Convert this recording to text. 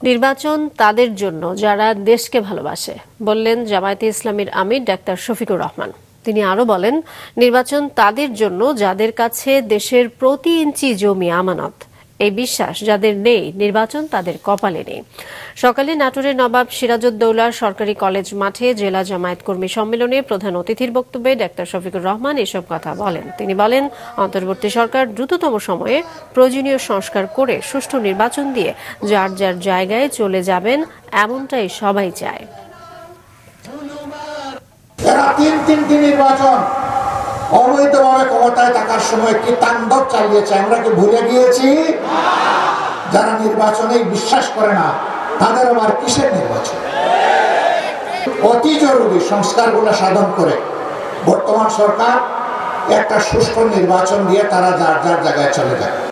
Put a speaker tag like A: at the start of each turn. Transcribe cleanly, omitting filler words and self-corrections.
A: নির্বাচন তাদের জন্য যারা দেশকে ভালোবাসে, বললেন জামায়াতে ইসলামীর আমির ডাক্তার শফিকুর রহমান। তিনি আরো বলেন, নির্বাচন তাদের জন্য যাদের কাছে দেশের প্রতি ইঞ্চি জমি আমানত। এই বিশ্বাস যাদের নেই, নির্বাচন তাদের কপালে নেই। সকালে নাটোরের নবাব সিরাজউদ্দৌলা সরকারি কলেজ মাঠে জেলা জামায়াত কর্মী সম্মেলনে প্রধান অতিথির বক্তব্যে ডাক্তার শফিকুর রহমান এসব কথা বলেন। তিনি বলেন, অন্তর্বর্তী সরকার দ্রুততম সময়ে প্রয়োজনীয় সংস্কার করে সুষ্ঠু নির্বাচন দিয়ে যার যার জায়গায় চলে যাবেন, এমনটাই সবাই চায়।
B: তিনটি নির্বাচন অবৈধভাবে ক্ষমতায় থাকার সময় কি তাণ্ডব চালিয়েছে, আমরা কি ভুলে গিয়েছি? যারা নির্বাচনে বিশ্বাস করে না, তাদের আবার কিসের নির্বাচন? অতি জরুরি সংস্কারগুলো সাধন করে বর্তমান সরকার একটা সুষ্ঠু নির্বাচন দিয়ে তারা যার যার জায়গায় চলে যায়।